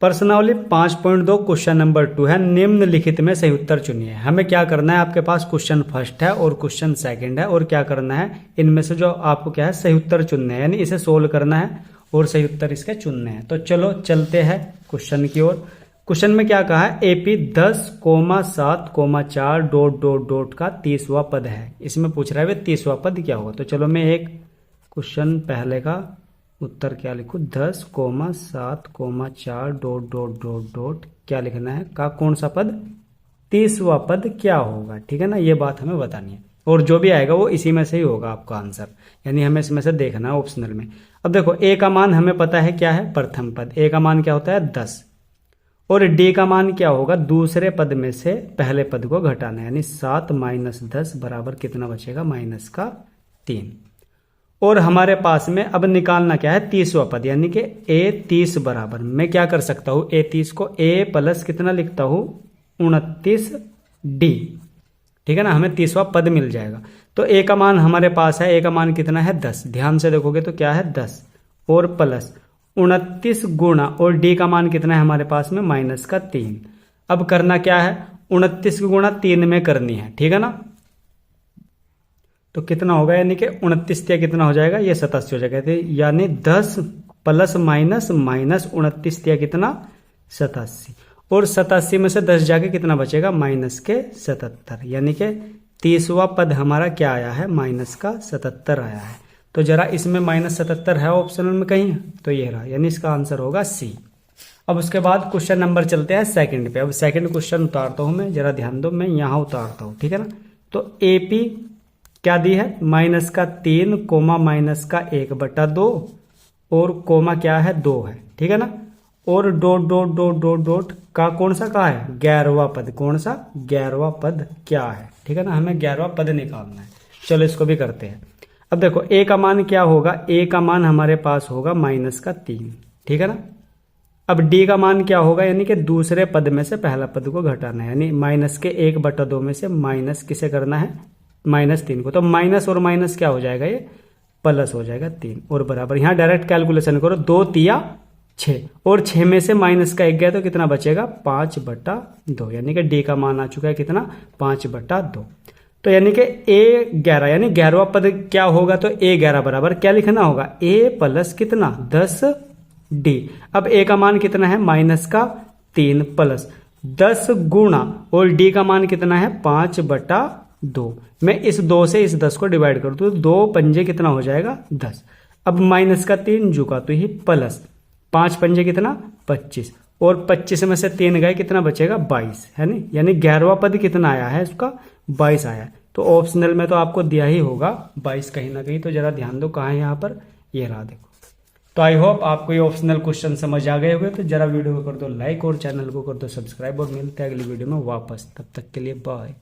प्रश्नावली 5.2 question number 2 है, निम्नलिखित में सही उत्तर चुनिए। हमें क्या करना है, आपके पास क्वेश्चन फर्स्ट है और क्वेश्चन सेकंड है, और क्या करना है, इनमें से जो आपको क्या है सही उत्तर चुनने हैं, यानी इसे सोल्व करना है और सही उत्तर इसके चुनने हैं। तो चलो चलते हैं क्वेश्चन की ओर। क्वेश्चन में क्या कहा है, एपी 10,7,4 ... का 30वां पद है। इसमें पूछ रहा है 30वां पद क्या होगा। तो चलो मैं एक क्वेश्चन पहले का उत्तर क्या लिखूं, 10,7,4 ... क्या लिखना है का कौन सा पद, 30वां पद क्या होगा। ठीक है ना, ये बात हमें बतानी है, और जो भी आएगा वो इसी में से ही होगा आपका आंसर, यानी हमें इसमें से देखना है ऑप्शनल में। अब देखो ए का मान हमें पता है क्या है, प्रथम पद। ए का मान क्या होता है 10, और डी का मान क्या होगा, दूसरे पद में से पहले पद को घटाना है, यानी 7 - 10 बराबर कितना बचेगा, -3। और हमारे पास में अब निकालना क्या है, 30वां पद, यानी कि ए 30 बराबर मैं क्या कर सकता हूं, ए 30 को ए प्लस कितना लिखता हूं, 29D। ठीक है ना, हमें 30वां पद मिल जाएगा। तो ए का मान हमारे पास है, ए का मान कितना है 10, ध्यान से देखोगे तो क्या है 10 और प्लस 29 गुणा, और डी का मान कितना है हमारे पास में -3। अब करना क्या है, 29 गुणा 3 में करनी है। ठीक है ना, तो कितना होगा, यानी कि 29 कितना हो जाएगा, ये 87 हो जाएगा। यानी 10 प्लस माइनस माइनस 29 कितना 87, और 87 में से 10 जाके कितना बचेगा, -77। यानी कि 30वां पद हमारा क्या आया है, -77 आया है। तो जरा इसमें -77 है ऑप्शनल में कहीं, तो ये रहा, यानी इसका आंसर होगा सी। अब उसके बाद क्वेश्चन नंबर चलते हैं सेकंड पे। अब सेकंड क्वेश्चन उतारता हूं मैं, जरा ध्यान दो, मैं यहां उतारता हूं। ठीक है ना, तो एपी क्या दी है, -3, -1/2, और कोमा क्या है 2 है। ठीक है ना, और ... का कौन सा कहा है, 11वां पद। कौन सा 11वां पद क्या है। ठीक है ना, हमें 11वां पद निकालना है। चलो इसको भी करते हैं। अब देखो ए का मान क्या होगा, ए का मान हमारे पास होगा -3। ठीक है ना, अब डी का मान क्या होगा, यानी कि दूसरे पद में से पहला पद को घटाना है, यानी -1/2 में से माइनस किसे करना है, -3 को। तो माइनस और माइनस क्या हो जाएगा, ये प्लस हो जाएगा 3, और बराबर, यहां डायरेक्ट कैलकुलेशन करो, 2 × 3 = 6, और 6 में से माइनस का 1 गया तो कितना बचेगा, 5/2, यानी कि डी का मान आ चुका है कितना, 5/2। तो यानी कि ए 11, यानी 11वां पद क्या होगा, तो ए 11 बराबर क्या लिखना होगा, ए प्लस कितना 10D। अब ए का मान कितना है, -3 प्लस 10 गुणा, और डी का मान कितना है 5/2। मैं इस 2 से इस 10 को डिवाइड कर दूं, 2 पंजे कितना हो जाएगा 10। अब -3 जुगा तो ही प्लस 5 पंजे कितना 25, और 25 में से 3 गए कितना बचेगा 22, है नहीं, यानी 11वां पद कितना आया है इसका 22 आया है। तो ऑप्शनल में तो आपको दिया ही होगा 22 कहीं ना कहीं, तो जरा ध्यान दो कहाँ है यहाँ पर, ये रहा देखो। तो आई होप आपको ये ऑप्शनल क्वेश्चन समझ आ गए होंगे। तो जरा वीडियो को कर दो लाइक और चैनल को कर दो सब्सक्राइब, और मिलते हैं अगली वीडियो में वापस, तब तक के लिए बाय।